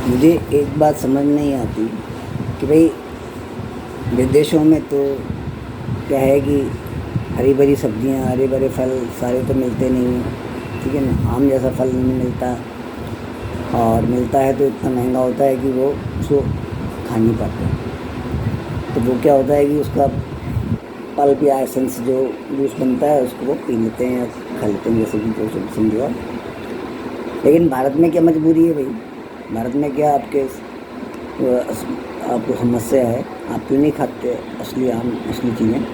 मुझे एक बात समझ नहीं आती कि भाई विदेशों में तो क्या है कि हरी भरी सब्जियां, हरे भरे फल सारे तो मिलते नहीं हैं, ठीक है ना। आम जैसा फल नहीं मिलता, और मिलता है तो इतना महंगा होता है कि वो उसको खा नहीं पाते। तो वो क्या होता है कि उसका पल्प या एसेंस जो जूस बनता है उसको वो पी लेते हैं या खा लेते हैं, जैसे कि जो समझो आप। लेकिन भारत में क्या मजबूरी है भाई? भारत में क्या आपको समस्या है? आप क्यों नहीं खाते असली आम, असली चीज़ें?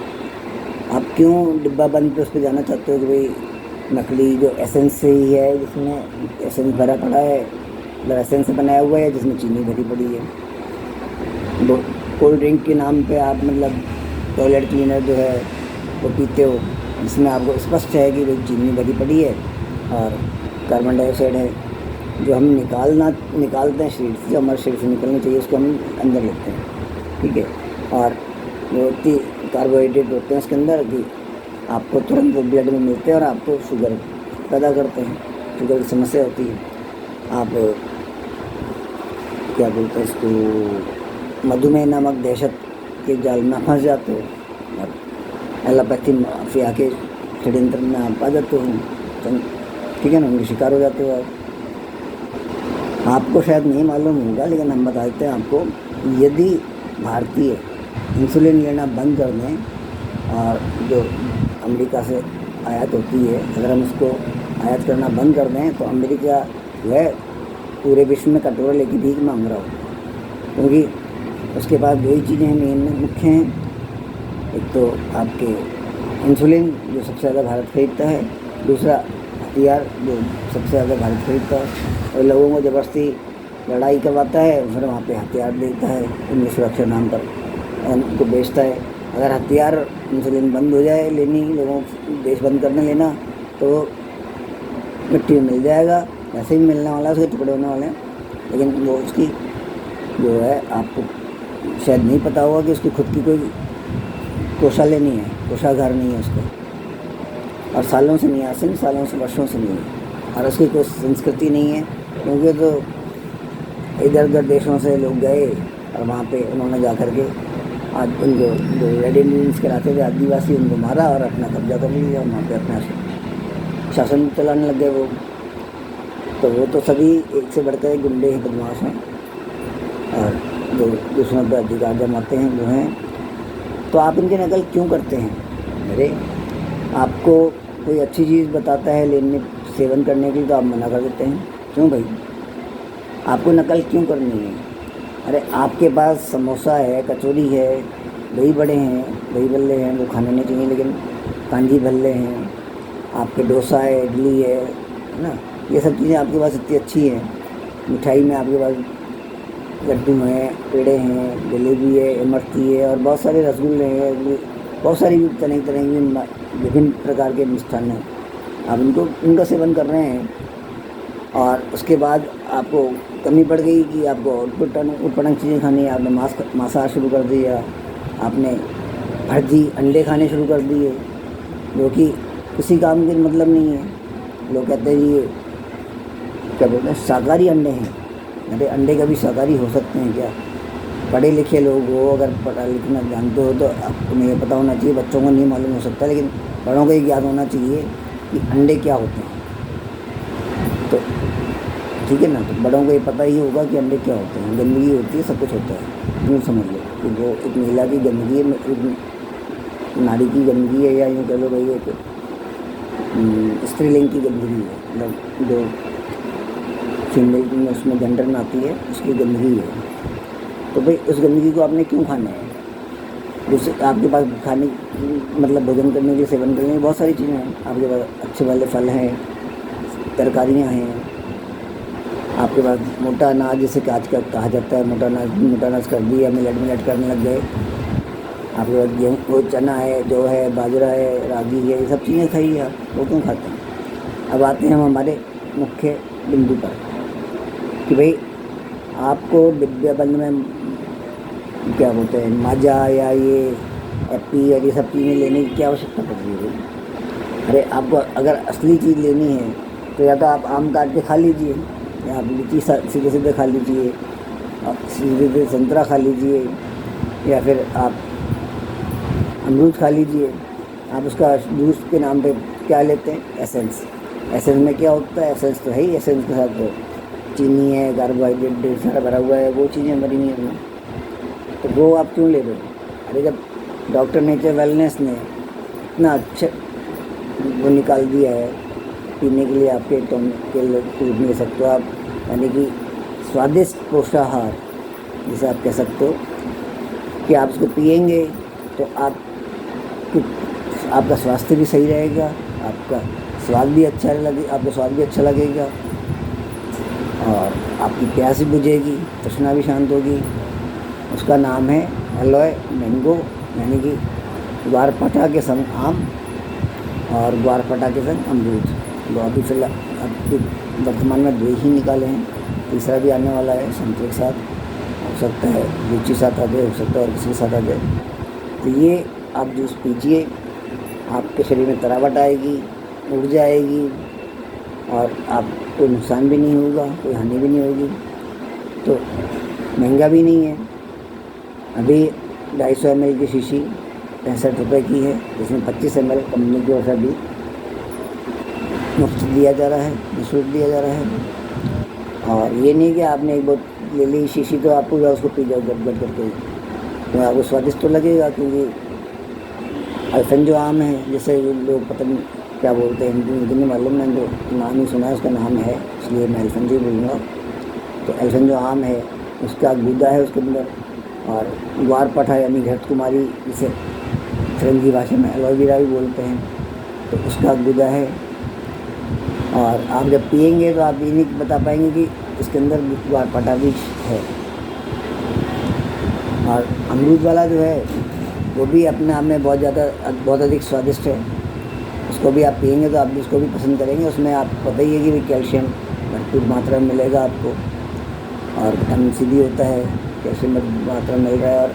आप क्यों डिब्बा बंद पे उस पर जाना चाहते हो कि भाई नकली जो एसेंस से ही है, जिसमें एसेंस भरा पड़ा है, मतलब एसेंस से बनाया हुआ है, जिसमें चीनी भरी पड़ी है। कोल्ड ड्रिंक के नाम पे आप मतलब टॉयलेट क्लीनर जो है वो पीते हो, जिसमें आपको स्पष्ट है कि भाई चीनी भरी पड़ी है और कार्बन डाइऑक्साइड है, जो हम निकालते हैं शरीर से, जो हमारे शरीर से निकलनी चाहिए उसको हम अंदर लेते हैं, ठीक है। और जो कार्बोहाइड्रेट होते हैं उसके अंदर कि आपको तुरंत ब्लड में मिलते हैं और आपको शुगर पैदा करते हैं, शुगर की समस्या होती है। आप क्या बोलते हैं इसको, मधुमेह नामक दहशत के जाल में फंस जाते हो और एलोपैथी माफिया के षड्यंत्र में आप आ जाते हो, ठीक है ना, उनके शिकार हो जाते हो आपको शायद नहीं मालूम होगा, लेकिन हम बता देते हैं आपको। यदि भारतीय इंसुलिन लेना बंद कर दें, और जो अमेरिका से आयात होती है अगर हम उसको आयात करना बंद कर दें, तो अमेरिका वह पूरे विश्व में कटोरा लेके भीख मांग रहा हो, क्योंकि उसके पास दो ही चीज़ें हैं मेन मुख्य हैं। एक तो आपके इंसुलिन जो सबसे ज़्यादा भारत खरीदता है, दूसरा हथियार जो सबसे ज़्यादा भारत खरीदता है, और लोगों को ज़बरदस्ती लड़ाई करवाता है, फिर वहाँ पे हथियार देता है उनकी सुरक्षा नाम पर और उनको बेचता है। अगर हथियार इंसुलिन बंद हो जाए लेनी, लोगों देश बंद करने लेना, तो मिट्टी में मिल जाएगा, ऐसे ही मिलने वाला है, उसके टुकड़े होने वाले हैं। लेकिन वो उसकी जो है, आपको शायद नहीं पता होगा कि उसकी खुद की कोई कोषालय नहीं है, कोषागार नहीं है उसका, और सालों से नहीं, आज नहीं, सालों से वर्षों से नहीं है, और उसकी कोई संस्कृति नहीं है। क्योंकि तो इधर उधर देशों से लोग गए और वहाँ पे उन्होंने जा कर के आज उनको जो रेड इंडियंस कराते थे आदिवासी, उनको मारा और अपना कब्जा कर लिया और वहाँ पे अपना शासन चलाने लग गए वो। तो वो तो सभी एक से बढ़कर एक गुंडे हैं, बदमाश हैं, और जो दूसरों पर अधिकार जमाते हैं वो हैं। तो आप इनकी नकल क्यों करते हैं? अरे आपको कोई अच्छी चीज़ बताता है लेने सेवन करने के लिए, तो आप मना कर देते हैं। क्यों भाई? आपको नकल क्यों करनी है? अरे आपके पास समोसा है, कचौरी है, दही बड़े हैं, दही बल्ले हैं, वो खाने नहीं चाहिए, लेकिन कांजी भल्ले हैं, आपके डोसा है, इडली है ना, ये सब चीज़ें आपके पास इतनी अच्छी हैं। मिठाई में आपके पास लड्डू हैं, पेड़े हैं, जलेबी है, इमरती है, और बहुत सारे रसगुल्ले हैं, बहुत सारी तरह तरह की विभिन्न प्रकार के मिष्ठान हैं। आप इनका सेवन कर रहे हैं, और उसके बाद आपको कमी पड़ गई कि आपको उटपटांग चीज़ें खानी है, आपने मांसाहार शुरू कर दिया, आपने भर्जी अंडे खाने शुरू कर दिए, जो कि किसी काम के मतलब नहीं है। लोग कहते हैं ये क्या बोलते हैं, शाकाहारी अंडे हैं। अरे अंडे कभी शाकाहारी हो सकते हैं क्या? पढ़े लिखे लोग हो, अगर पढ़ा लिखना जानते हो तो तुम्हें ये पता होना चाहिए। बच्चों को नहीं मालूम हो सकता, लेकिन बड़ों को ये ज्ञान होना चाहिए कि अंडे क्या होते हैं। तो ठीक है ना, तो बड़ों को ये पता ही होगा कि अंडे क्या होते हैं। गंदगी होती है, सब कुछ होता है, यूँ समझ लो कि वो एक महिला की गंदगी है, एक नारी की गंदगी है, या यूँ कह लो भाई एक स्त्रीलिंग की गंदगी है, मतलब जो फीमेल में उसमें जेंडर में आती है, उसकी गंदगी है। तो भाई उस गंदगी को आपने क्यों खाना है? जैसे आपके पास खाने मतलब भोजन करने के लिए, सेवन करने के लिए बहुत सारी चीज़ें हैं। आपके पास अच्छे वाले फल हैं, तरकारियाँ हैं, आपके पास मोटा अनाज जिसे आजकल कहा जाता है, मोटा अनाज कर दिया, मिलेट करने लग गए। आपके पास गेहूँ, वो चना है, जौ है, बाजरा है, रागी है, ये सब चीज़ें खाइए आप, वो क्यों खाते हैं? अब आते हैं हम हमारे मुख्य बिंदु पर कि भाई आपको डिब्बे बंद में क्या बोलते हैं माजा या ये एप्पी और ये सब चीज़ें लेने की क्या आवश्यकता पड़ रही है? अरे आपको अगर असली चीज़ लेनी है तो या तो आप आम काट के खा लीजिए, या आप लीची सीधे सीधे खा लीजिए, आप सीधे सीधे संतरा खा लीजिए, या फिर आप अमरूद खा लीजिए। आप उसका जूस के नाम पे क्या लेते हैं? एसेंस। एसेंस में क्या होता है? एसेंस तो है ही, एसेंस के साथ तो चीनी है, कार्बोहाइड्रेट ढेर सारा भरा हुआ है, वो चीज़ें मरी नहीं हैं। तो वो आप क्यों ले रहे हो? अरे जब डॉक्टर नेचर वेलनेस ने इतना अच्छा वो निकाल दिया है पीने के लिए आपके के रूप में ले सकते हो आप, यानी कि स्वादिष्ट पोषाहार जिसे आप कह सकते हो, कि आप उसको पिएंगे तो आपका स्वास्थ्य भी सही रहेगा, आपका स्वाद भी अच्छा लगेगा, और आपकी प्यास भी बुझेगी, तृष्णा भी शांत होगी। उसका नाम है एलोए मैंगो, यानी कि ग्वारपाठा के संग आम और ग्वारपाठा के संग अमरूद। तो अभी फिलहाल अभी वर्तमान में 2 ही निकाले हैं, तीसरा भी आने वाला है संतरे के साथ, हो सकता है लीची साथ आ जाए, हो सकता है और किसी के साथ आ जाए। तो ये आप जूस पीजिए, आपके शरीर में तरावट आएगी, ऊर्जा आएगी, और आपको नुकसान भी नहीं होगा, कोई हानि भी नहीं होगी। तो महंगा भी नहीं है। अभी 250 ml की शीशी 65 रुपये की है, जिसमें 25 ml कंपनी की ओर से भी मुफ्त दिया जा रहा है, निःशुल्क दिया जा रहा है। और ये नहीं कि आपने एक बोतल ले ली शीशी तो आप पूरा उसको पी जाओ गट करके, तो आपको स्वादिष्ट तो लगेगा, क्योंकि अल्फेंजो आम है, जैसे लोग पता नहीं क्या बोलते हैं, मुझे नहीं मालूम, मैंने जो नाम ही सुना है उसका नाम है, इसलिए मैं अल्फेंजो बोलूँगा। तो अल्फेंजो आम है, उसका गूदा है उसके अंदर, और ग्वारपाठा यानी घृत कुमारी, जिसे फिरंगी भाषा में एलोवेरा भी बोलते हैं, तो उसका गूदा है। और आप जब पिएंगे तो आप ये नहीं बता पाएंगे कि इसके अंदर ग्वारपाठा भी है। और अमरूद वाला जो है वो भी अपने आप में बहुत अधिक स्वादिष्ट है। उसको भी आप पिएंगे तो आप उसको भी पसंद करेंगे। उसमें आप पता ही है कि कैल्शियम भरपूर मात्रा में मिलेगा आपको, और विटामिन सी भी होता है, कैल्शियम मात्रा में मिल रहा है। और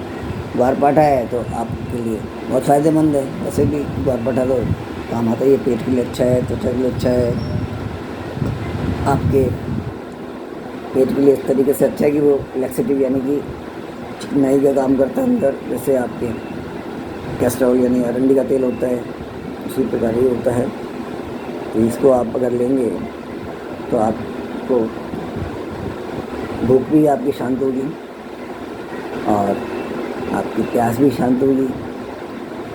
ग्वारपाठा है तो आपके लिए बहुत फ़ायदेमंद है। वैसे भी ग्वारपाठा तो काम आता ही है, पेट के लिए अच्छा है, त्वचा के लिए अच्छा है, आपके पेट के लिए इस तरीके से अच्छा है कि वो लैक्सेटिव यानी कि चिकनाई का काम करता है अंदर, जैसे आपके कैस्ट्रॉल यानी अरंडी का तेल होता है, उसी प्रकार ही होता है। तो इसको आप अगर लेंगे तो आपको भूख भी आपकी शांत होगी, और आपकी प्यास भी शांत होगी,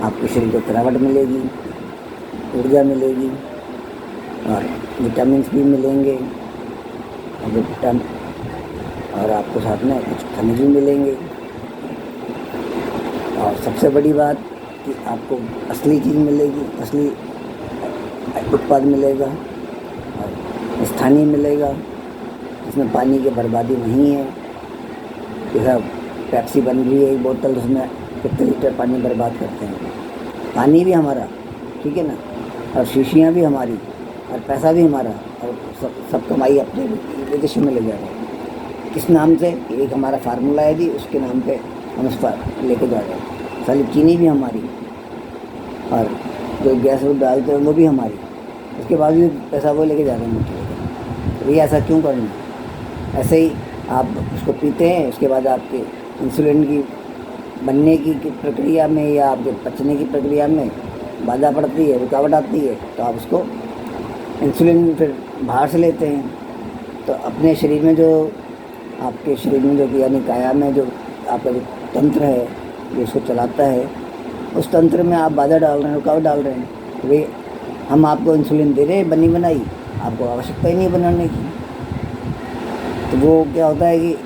आपके शरीर को तरावट मिलेगी, ऊर्जा मिलेगी, और विटामिन भी मिलेंगे, और आपको साथ में कुछ खनिज भी मिलेंगे। और सबसे बड़ी बात कि आपको असली चीज़ मिलेगी, असली उत्पाद मिलेगा, और स्थानीय मिलेगा, इसमें पानी की बर्बादी नहीं है। जैसा पेप्सी बन रही है एक बोतल, उसमें कितने लीटर पानी बर्बाद करते हैं। पानी भी हमारा, ठीक है ना, और शीशियाँ भी हमारी, और पैसा भी हमारा, और सब कमाई अपने विदेशों में ले जा रहे हैं। किस नाम से? एक हमारा फार्मूला है जी, उसके नाम पे हम उस पर लेके जा रहे हैं। सारी चीनी भी हमारी, और जो गैस वो डालते हैं वो भी हमारी, उसके बाद भी पैसा वो लेके जा रहे हैं। तो ये ऐसा क्यों करना? ऐसे ही आप उसको पीते हैं, उसके बाद आपके इंसुलिन की बनने की प्रक्रिया में या आपके पचने की प्रक्रिया में बाधा पड़ती है, रुकावट आती है, तो आप उसको इंसुलिन फिर बाहर से लेते हैं। तो अपने शरीर में जो आपके शरीर में जो यानी काया में जो आपका जो तंत्र है जो उसको चलाता है, उस तंत्र में आप बाधा डाल रहे हैं, रुकावट डाल रहे हैं। तो वे हम आपको इंसुलिन दे रहे हैं बनी बनाई, आपको आवश्यकता ही नहीं बनाने की। तो वो क्या होता है कि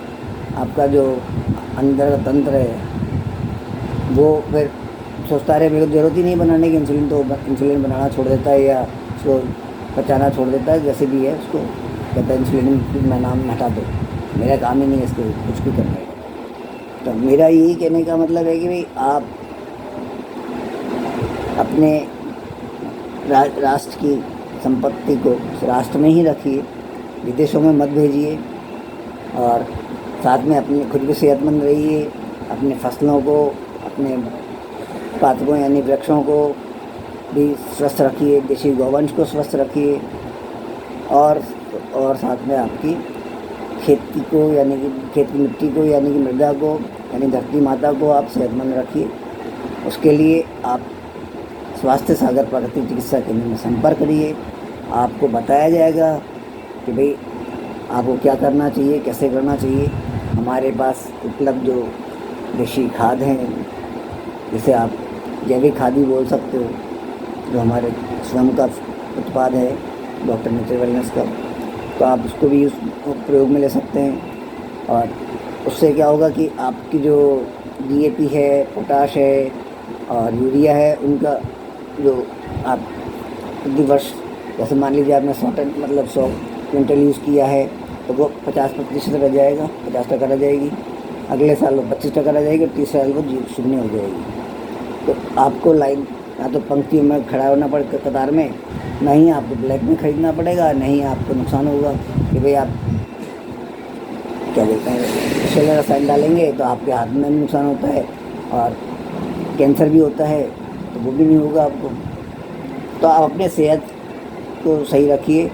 आपका जो अंदर का तंत्र है वो फिर सोचता रहे मेरे को ज़रूरत ही नहीं बनाने की इंसुलिन, तो इंसुलिन बनाना छोड़ देता है या उसको पचाना छोड़ देता है, जैसे भी है उसको कहता है इंसुलिन मैं नाम हटा दो, मेरा काम ही नहीं है इसको कुछ भी करने का। तो मेरा यही कहने का मतलब है कि भाई आप अपने राष्ट्र की संपत्ति को राष्ट्र में ही रखिए, विदेशों में मत भेजिए, और साथ में अपने खुद भी सेहतमंद रहिए, अपने फसलों को, अपने पादपों यानी वृक्षों को भी स्वस्थ रखिए, देशी गौवंश को स्वस्थ रखिए, और साथ में आपकी खेती को यानी कि खेत की मिट्टी को यानी कि मृदा को यानी धरती माता को आप सेहतमंद रखिए। उसके लिए आप स्वास्थ्य सागर प्राकृतिक चिकित्सा केंद्र में संपर्क करिए। आपको बताया जाएगा कि भाई आपको क्या करना चाहिए, कैसे करना चाहिए। हमारे पास उपलब्ध जो देशी खाद हैं, जिसे आप जैविक खाद भी बोल सकते हो, जो हमारे स्वयं का उत्पाद है डॉक्टर नेचर वेलनेस का, तो आप उसको भी उस प्रयोग में ले सकते हैं। और उससे क्या होगा कि आपकी जो डीएपी है, पोटाश है और यूरिया है, उनका जो आप प्रति वर्ष जैसे मान लीजिए आपने 100 टन मतलब 100 क्विंटल यूज़ किया है तो वो 50% रह जाएगा, 50% रह जाएगी। अगले साल वो 25% रह जाएगी, 30 साल वो 0 हो जाएगी। तो आपको लाइन या तो पंक्तियों में खड़ा होना पड़ेगा कतार में, नहीं आपको ब्लैक में ख़रीदना पड़ेगा, नहीं आपको नुकसान होगा कि भाई आप क्या बोलते हैं सेलर रसायन डालेंगे तो आपके हाथ में भी नुकसान होता है और कैंसर भी होता है, तो वो भी नहीं होगा आपको। तो आप अपने सेहत को सही रखिए।